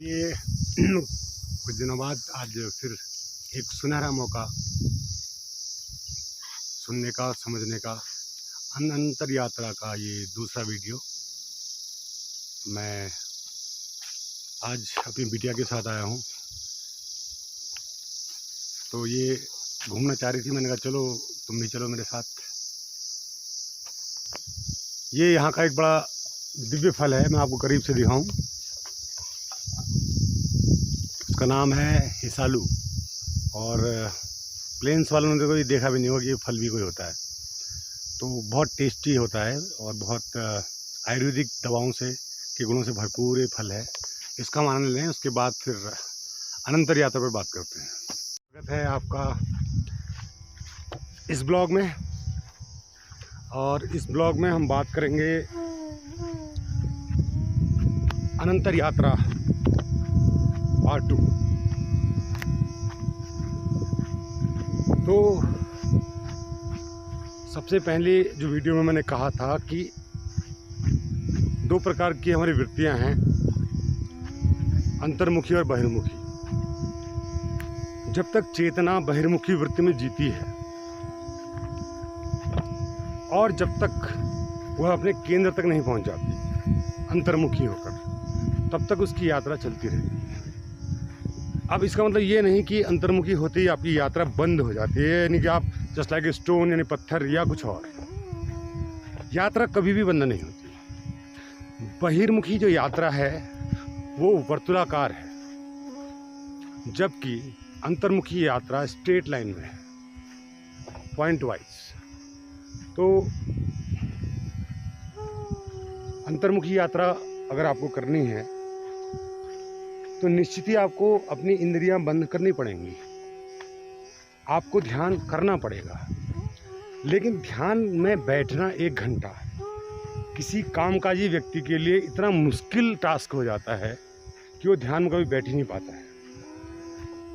ये कुछ दिनों बाद आज फिर एक सुनहरा मौका सुनने का, समझने का, अंतर यात्रा का ये दूसरा वीडियो मैं आज अपनी बिटिया के साथ आया हूँ। तो ये घूमना चाह रही थी, मैंने कहा चलो तुम भी चलो मेरे साथ। ये यहाँ का एक बड़ा दिव्य फल है, मैं आपको करीब से दिखाऊं। उसका नाम है हिसालू और प्लेन्स वालों ने तो कोई देखा भी नहीं होगा कि ये फल भी कोई होता है। तो बहुत टेस्टी होता है और बहुत आयुर्वेदिक दवाओं से के गुणों से भरपूर ये फल है। इसका हम आनंद लें, उसके बाद फिर अनंतर यात्रा पर बात करते हैं। स्वागत है आपका इस ब्लॉग में, और इस ब्लॉग में हम बात करेंगे अनंतर यात्रा पार्ट 2। तो सबसे पहले जो वीडियो में मैंने कहा था कि दो प्रकार की हमारी वृत्तियां हैं, अंतर्मुखी और बहिर्मुखी। जब तक चेतना बहिर्मुखी वृत्ति में जीती है और जब तक वह अपने केंद्र तक नहीं पहुंच जाती अंतर्मुखी होकर, तब तक उसकी यात्रा चलती रहती है। अब इसका मतलब ये नहीं कि अंतर्मुखी होते ही आपकी यात्रा बंद हो जाती है, यानी कि आप जस्ट लाइक ए स्टोन यानी पत्थर या कुछ और। यात्रा कभी भी बंद नहीं होती। बहिर्मुखी जो यात्रा है वो वर्तुलाकार है, जबकि अंतर्मुखी यात्रा स्ट्रेट लाइन में है, पॉइंट वाइज। तो अंतर्मुखी यात्रा अगर आपको करनी है तो निश्चित ही आपको अपनी इंद्रियां बंद करनी पड़ेंगी, आपको ध्यान करना पड़ेगा। लेकिन ध्यान में बैठना 1 घंटा किसी कामकाजी व्यक्ति के लिए इतना मुश्किल टास्क हो जाता है कि वो ध्यान में कभी बैठ ही नहीं पाता है,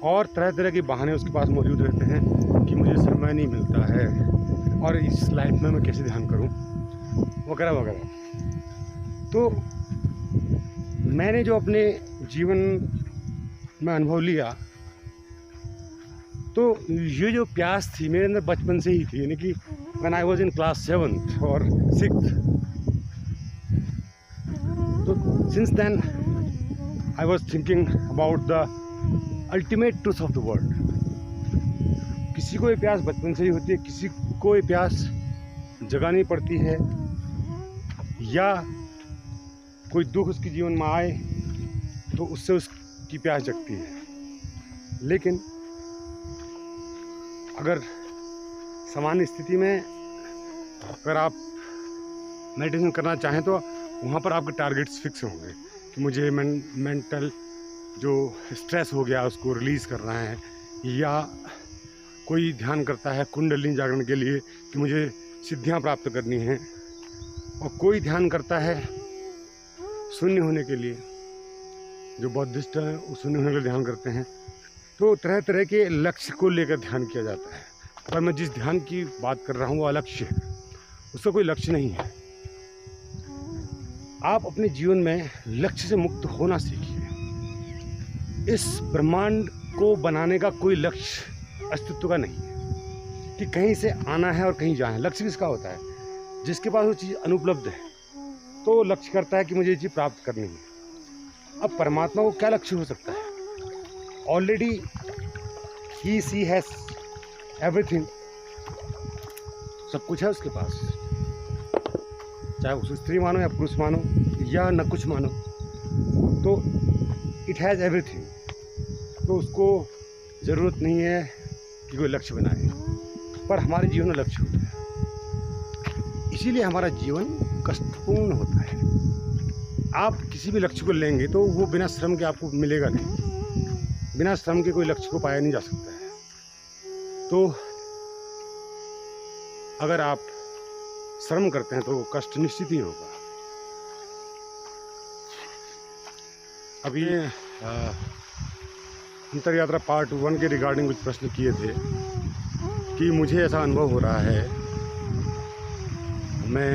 और तरह तरह के बहाने उसके पास मौजूद रहते हैं कि मुझे समय नहीं मिलता है और इस लाइफ में मैं कैसे ध्यान करूं, वगैरह वगैरह। तो मैंने जो अपने जीवन में अनुभव लिया, तो ये जो प्यास थी मेरे अंदर बचपन से ही थी, यानी कि when I was in class 7th और 6th। तो since then I was thinking about the ultimate truth of the world. किसी को ये प्यास बचपन से ही होती है, किसी को ये प्यास जगानी पड़ती है, या कोई दुख उसके जीवन में आए तो उससे उसकी प्यास जगती है। लेकिन अगर सामान्य स्थिति में अगर आप मेडिटेशन करना चाहें तो वहाँ पर आपके टारगेट्स फिक्स होंगे कि मुझे मेंटल जो स्ट्रेस हो गया उसको रिलीज़ करना है, या कोई ध्यान करता है कुंडलिनी जागरण के लिए कि मुझे सिद्धियाँ प्राप्त करनी हैं, और कोई ध्यान करता है शून्य होने के लिए, जो बौद्धिस्ट हैं वो शून्य होने के लिए ध्यान करते हैं। तो तरह तरह के लक्ष्य को लेकर ध्यान किया जाता है, पर मैं जिस ध्यान की बात कर रहा हूँ वो अलक्ष्य है, उसका कोई लक्ष्य नहीं है। आप अपने जीवन में लक्ष्य से मुक्त होना सीखिए। इस ब्रह्मांड को बनाने का कोई लक्ष्य अस्तित्व का नहीं है कि कहीं से आना है और कहीं जाना है। लक्ष्य किसका होता है? जिसके पास वो चीज़ अनुपलब्ध है, तो लक्ष्य करता है कि मुझे ये चीज़ प्राप्त करनी है। अब परमात्मा को क्या लक्ष्य हो सकता है? ऑलरेडी ही सी हैज एवरीथिंग, सब कुछ है उसके पास, चाहे उसे स्त्री मानो या पुरुष मानो या न कुछ मानो, तो इट हैज़ एवरीथिंग। तो उसको ज़रूरत नहीं है कि कोई लक्ष्य बनाए, पर हमारे जीवन में लक्ष्य होता है, इसीलिए हमारा जीवन कष्टपूर्ण होता है। आप किसी भी लक्ष्य को लेंगे तो वो बिना श्रम के आपको मिलेगा नहीं, बिना श्रम के कोई लक्ष्य को पाया नहीं जा सकता है। तो अगर आप श्रम करते हैं तो कष्ट निश्चित ही होगा। अभी अंतर यात्रा पार्ट 1 के रिगार्डिंग कुछ प्रश्न किए थे कि मुझे ऐसा अनुभव हो रहा है, मैं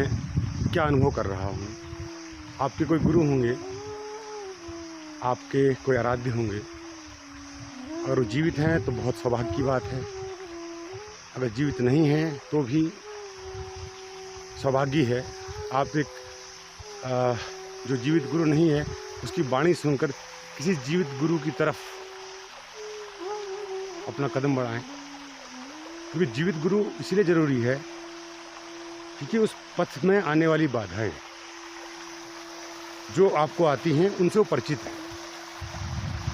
क्या अनुभव कर रहा हूँ। आपके कोई गुरु होंगे आपके कोई आराध्य होंगे। अगर वो जीवित हैं तो बहुत सौभाग्य की बात है, अगर जीवित नहीं हैं तो भी सौभाग्य है। आप एक जो जीवित गुरु नहीं है उसकी वाणी सुनकर किसी जीवित गुरु की तरफ अपना कदम बढ़ाएं, क्योंकि जीवित गुरु इसलिए ज़रूरी है क्योंकि उस पथ में आने वाली बाधाएं जो आपको आती हैं उनसे वो परिचित है।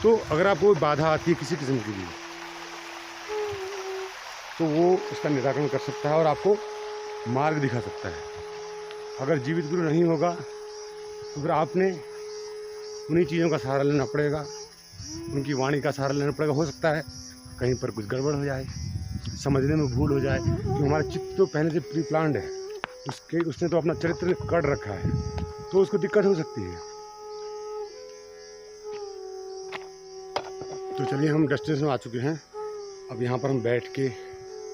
तो अगर आपको बाधा आती है किसी किस्म की भी, तो वो उसका निराकरण कर सकता है और आपको मार्ग दिखा सकता है। अगर जीवित गुरु नहीं होगा तो फिर आपने उन्हीं चीज़ों का सहारा लेना पड़ेगा, उनकी वाणी का सहारा लेना पड़ेगा। हो सकता है कहीं पर कुछ गड़बड़ हो जाए, समझने में भूल हो जाए, क्योंकि हमारा चित्त तो पहले से प्री प्लान्ड है, उसने तो अपना चरित्र कट रखा है, तो उसको दिक्कत हो सकती है। तो चलिए, हम डेस्टिनेशन में आ चुके हैं, अब यहाँ पर हम बैठ के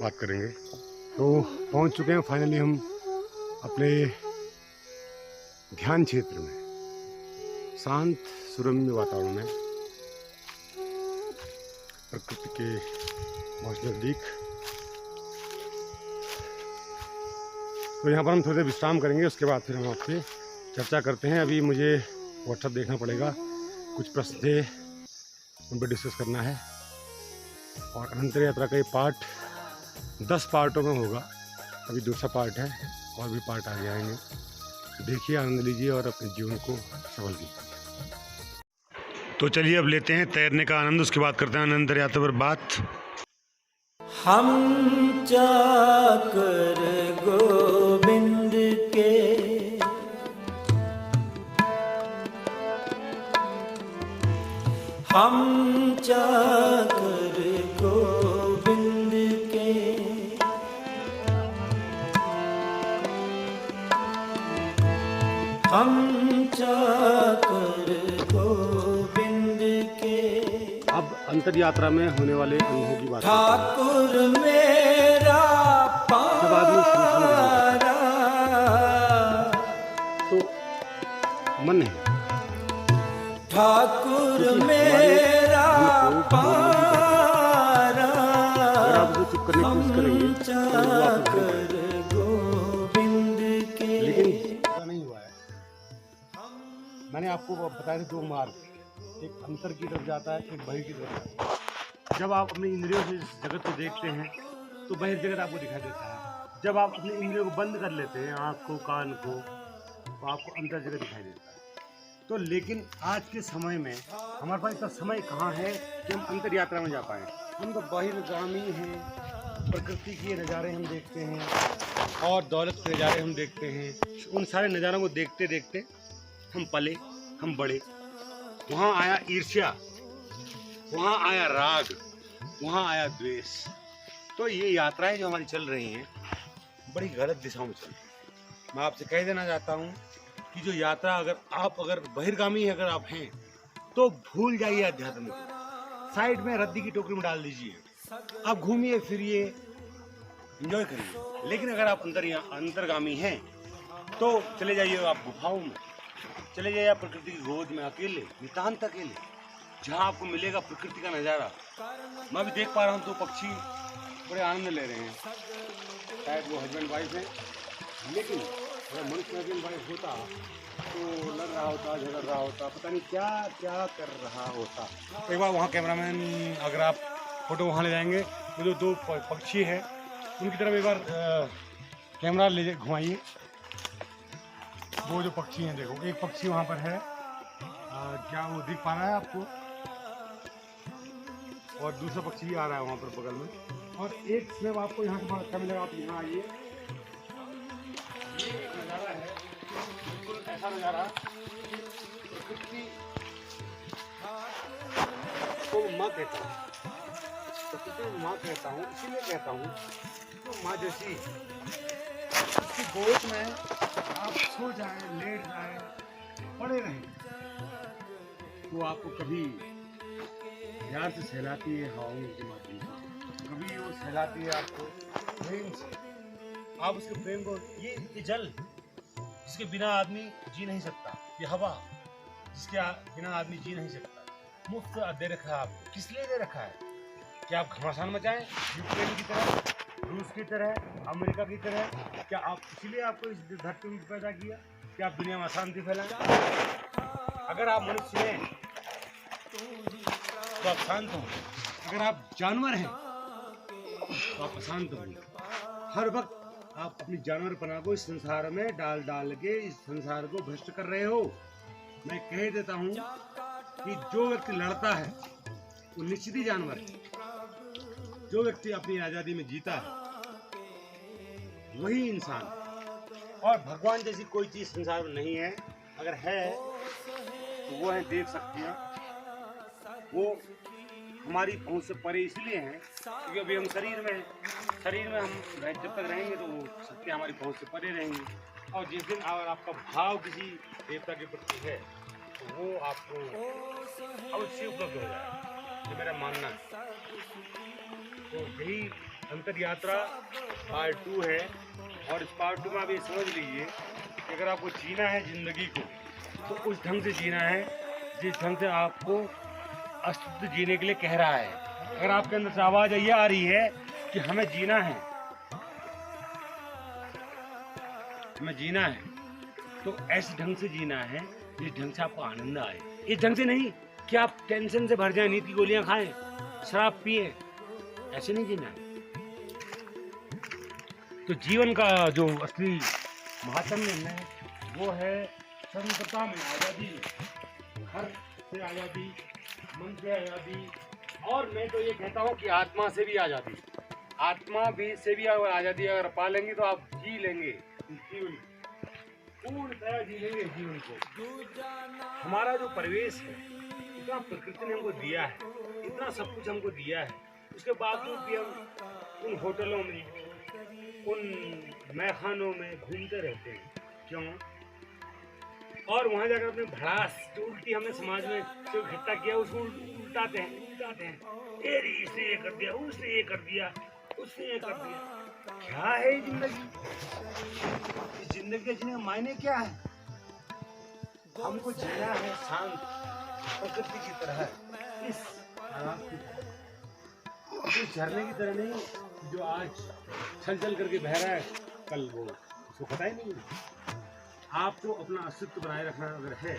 बात करेंगे। तो पहुँच चुके हैं फाइनली हम अपने ध्यान क्षेत्र में, शांत सुरम्य वातावरण में, प्रकृति के बहुत नज़दीक। तो यहाँ पर हम थोड़ी देर विश्राम करेंगे, उसके बाद फिर हम आपसे चर्चा करते हैं। अभी मुझे व्हाट्सएप देखना पड़ेगा, कुछ प्रश्न थे उन पर डिस्कस करना है। और अनंतर यात्रा का ये पार्ट 10 पार्टों में होगा, अभी दूसरा पार्ट है, और भी पार्ट आगे आएंगे। देखिए, आनंद लीजिए और अपने जीवन को सफल कीजिए। तो चलिए अब लेते हैं तैरने का आनंद, उसके बाद करते हैं अनंतर यात्रा पर बात। हम चाकर गोविंद के, हम चाकर गोविंद के, हम चाकर गोविंद के। अब अंतर यात्रा में होने वाले अनुभव की बात। ठाकुर मेरा पारा, तो मन है ठाकुर मेरा पारा, चुप करने की कोशिश करेंगे चाकर गोविंद के। लेकिन ऐसा नहीं हुआ है। मैंने आपको बताया था 2 मार्ग, एक अंतर की तरफ जाता है, एक बहिर की तरफ जाता है। जब आप अपनी इंद्रियों से इस जगत को देखते हैं तो बहिर जगत आपको दिखाई देता है। जब आप अपनी इंद्रियों को बंद कर लेते हैं, आँख को, कान को, तो आपको अंतर जगत दिखाई देता है। तो लेकिन आज के समय में हमारे पास इतना समय कहाँ है कि हम अंतर यात्रा में जा पाएँ। हम तो बहिर्गामी हैं, प्रकृति के नज़ारे हम देखते हैं और दौलत के नज़ारे हम देखते हैं। उन सारे नज़ारों को देखते देखते हम पले, हम बड़े। वहाँ आया ईर्ष्या, वहाँ आया राग, वहाँ आया द्वेष। तो ये यात्राएं जो हमारी चल रही हैं बड़ी गलत दिशाओं में चल रही हैं। मैं आपसे कह देना चाहता हूँ कि जो यात्रा अगर बहिर्गामी अगर आप हैं तो भूल जाइए अध्यात्म को, साइड में रद्दी की टोकरी में डाल दीजिए। आप घूमिए फिरिए, एंजॉय करिए। लेकिन अगर आप अंतर्गामी हैं तो चले जाइए आप गुफाओं में, चले जाइए आप प्रकृति की गोद में अकेले, नितांत अकेले, जहाँ आपको मिलेगा प्रकृति का नज़ारा। मैं भी देख पा रहा हूँ 2 पक्षी बड़े आनंद ले रहे हैं, शायद वो हस्बैंड वाइफ है। लेकिन अगर मनुष्य हस्बैंड वाइफ होता तो लड़ रहा होता, झगड़ रहा होता, पता नहीं क्या क्या कर रहा होता। एक बार वहाँ कैमरामैन, अगर आप फोटो वहाँ ले जाएंगे तो जो 2 पक्षी हैं उनकी तरफ एक बार कैमरा ले घुमाइए। वो जो पक्षी हैं, देखो एक पक्षी वहाँ पर है, क्या वो दिख पा रहा है आपको? और दूसरा पक्षी भी आ रहा है वहाँ पर बगल में। और एक स्नैप आपको यहाँ से अच्छा मिलेगा, आप यहाँ आइए। ये नज़ारा है, बिल्कुल ऐसा नज़ारा प्रकृति को माँ कहता हूँ, प्रकृति को माँ कहता हूँ, इसीलिए कहता हूँ तो माँ जैसी उसकी गोद में आप सो जाएं, लेट जाएं, पड़े रहें, वो आपको कभी प्यार से सहलाती है हवाओं के माध्यम से, कभी वो सहलाती है आपको प्रेम से। आप उसके प्रेम को, ये जल जिसके बिना आदमी जी नहीं सकता, ये हवा बिना आदमी जी नहीं सकता। मुफ्त दे रखा है आपको, किस लिए दे रखा है? क्या आप घमासान मचाएं यूक्रेन की तरह, रूस की तरह, अमेरिका की तरह? क्या आप इसीलिए आपको इस धरती में पैदा किया कि आप दुनिया में अशांति फैलाएं? अगर आप मनुष्य हैं तो आप शांत हों, अगर आप जानवर हैं तो आप अशांत होंगे। हर वक्त आप अपनी जानवरपना को इस संसार में डाल डाल के इस संसार को भ्रष्ट कर रहे हो। मैं कह देता हूँ कि जो व्यक्ति लड़ता है वो निश्चित ही जानवर है। जो व्यक्ति अपनी आज़ादी में जीता है वही इंसान। और भगवान जैसी कोई चीज़ संसार में नहीं है। अगर है तो वो है देव शक्तियाँ। वो हमारी पहुंच से परे इसलिए हैं क्योंकि अभी हम शरीर में हम जब तक रहेंगे तो वो शक्तियाँ हमारी पहुंच से परे रहेंगी। और जिस दिन अगर आपका भाव किसी देवता के प्रति है तो वो आपको अवश्य उपलब्ध हो जाए, ये मेरा मानना है। तो यही अंतर यात्रा पार्ट 2 है। और इस पार्ट 2 में आप ये समझ लीजिए कि अगर आपको जीना है ज़िंदगी को तो उस ढंग से जीना है जिस ढंग से आपको अस्तित्व जीने के लिए कह रहा है। अगर आपके अंदर से आवाज़ ये आ रही है कि हमें जीना है, तो ऐसे ढंग से जीना है जिस ढंग से आपको आनंद आए। इस ढंग से नहीं कि आप टेंशन से भर जाएं, नींद की गोलियां खाएं, शराब पिए, ऐसे नहीं जीना है। तो जीवन का जो असली महात्म्य है वो है स्वतंत्रता में आज़ादी, घर से आज़ादी, मन से आज़ादी। और मैं तो ये कहता हूँ कि आत्मा से भी आज़ादी। आत्मा भी से भी अगर आज़ादी अगर पा लेंगे तो आप जी लेंगे जीवन, पूर्णतः जी लेंगे जीवन को। हमारा जो परिवेश है इतना प्रकृति ने हमको दिया है, इतना सब कुछ हमको दिया है, उसके बावजूद भी हम उन होटलों में, उन मैखानों में घूमते रहते हैं। क्यों? और वहाँ जाकर अपने भड़ास जो उल्टी हमने समाज में जो इकट्ठा किया उसको उल्टाते हैं। तेरी इसने ये कर दिया, उसने ये कर दिया, उसने ये कर दिया। क्या है ये जिंदगी? इस जिंदगी के जीने का मायने क्या है? हमको जीना है शांत प्रकृति की तरह, इस झरने की तरह नहीं जो आज छल करके बह रहा है, कल वो उसको पता ही नहीं। आपको अपना अस्तित्व बनाए रखना अगर है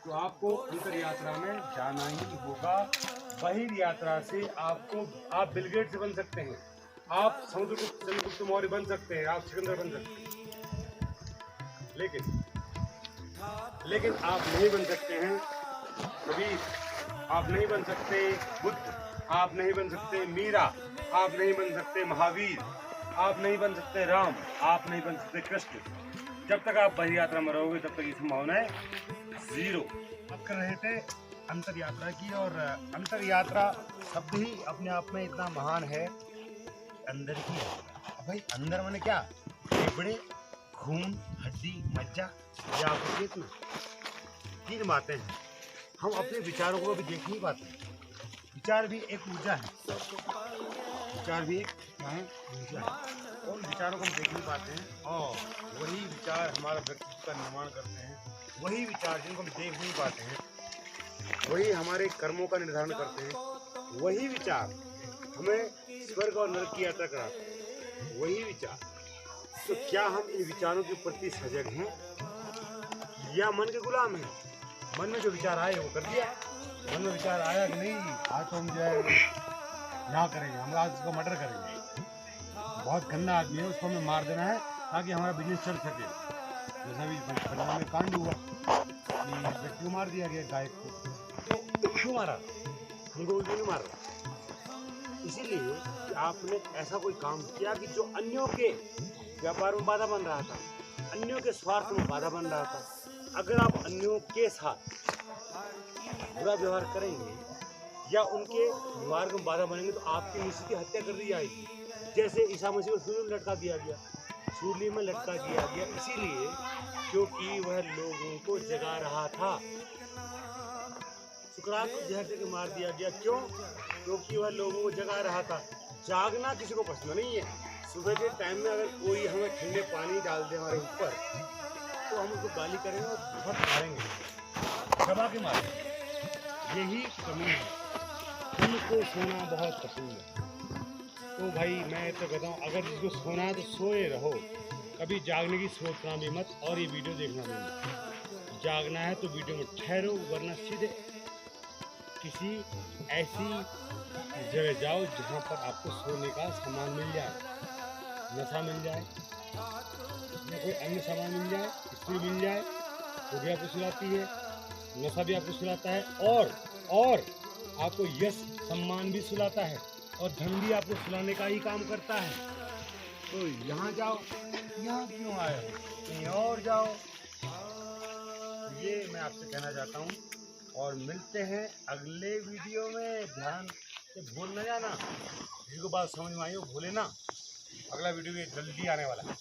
तो आपको अंतर यात्रा में जाना ही होगा। बहिर यात्रा से आप बिल गेट्स बन सकते हैं, आप चंद्रगुप्त मौर्य बन सकते हैं, आप सिकंदर बन सकते हैं, लेकिन आप नहीं बन सकते हैं कबीर, आप नहीं बन सकते बुद्ध, आप नहीं बन सकते मीरा, आप नहीं बन सकते महावीर, आप नहीं बन सकते राम, आप नहीं बन सकते कृष्ण। जब तक आप बहिर यात्रा में रहोगे तब तक ये संभावना है 0। अब कर रहे थे अंतर यात्रा की, और अंतर यात्रा शब्द ही अपने आप में इतना महान है। अंदर की यात्रा, भाई अंदर माने क्या? फेफड़े, खून, हड्डी, मज्जा, या आपको देखना 3 बातें हैं। हम अपने विचारों को भी देख नहीं पाते। विचार भी एक ऊर्जा है, विचार भी एक क्या है? ऊर्जा है। उन विचारों को हम देख नहीं पाते हैं और वही विचार हमारा व्यक्तित्व का निर्माण करते हैं। वही विचार जिनको हम देख नहीं पाते हैं वही हमारे कर्मों का निर्धारण करते हैं। वही विचार हमें स्वर्ग और नरक की यात्रा कराते हैं। वही विचार। तो क्या हम इन विचारों के प्रति सजग हैं या मन के गुलाम हैं? मन में जो विचार आए वो कर दिया। मन में विचार आया कि नहीं आज तो हम जो है यहाँ करेंगे, हम आज उसको मर्डर करेंगे, बहुत गंदा आदमी है, उसको हमें मार देना है ताकि हमारा बिजनेस चल सके। जैसा भी पंजाब में कांड हुआ कि व्यक्ति को मार दिया गया, गायक को। क्यों मारा? हमको नहीं मार रहा, इसीलिए कि आपने ऐसा कोई काम किया कि जो अन्यों के व्यापार में बाधा बन रहा था, अन्यों के स्वार्थ में बाधा बन रहा था। अगर आप अन्यों के साथ बुरा व्यवहार करेंगे या उनके व्यवहार में बाधा बनेंगे तो आपकी निश्चित ही हत्या कर दी जाएगी। जैसे ईसा मसीह को सूली में लटका दिया गया, सूली में लटका दिया गया इसीलिए क्योंकि वह लोगों को जगा रहा था। सुकरात को जहर देकर मार दिया गया, क्यों? क्योंकि वह लोगों को जगा रहा था। जागना किसी को पसंद नहीं है। सुबह के टाइम में अगर कोई हमें ठंडे पानी डाल दे हमारे ऊपर तो हम उसको गाली करेंगे और बहुत मारेंगे। दबा के मारे, यही कमी है। उनको सोना बहुत पसंद है। तो भाई मैं तो कहता हूँ अगर जिसको सोना है तो सोए रहो, कभी जागने की सोचना भी मत और ये वीडियो देखना भी मत। जागना है तो वीडियो में ठहरो, वरना सीधे किसी ऐसी जगह जाओ जहाँ पर आपको सोने का सामान मिल जाए, नशा मिल जाए या कोई अन्य सामान मिल जाए, स्त्री मिल जाए, वो भी आपको सुलाती है, नशा भी आपको सुलाता है और आपको यश सम्मान भी सुलाता है और धन भी आपको सुलाने का ही काम करता है। तो यहाँ जाओ, यहाँ क्यों आए हो, कहीं और जाओ। ये मैं आपसे कहना चाहता हूँ और मिलते हैं अगले वीडियो में। ध्यान से भूल न जाना, जिसको बात समझ में आई हो भूले ना। अगला वीडियो ये जल्दी आने वाला है।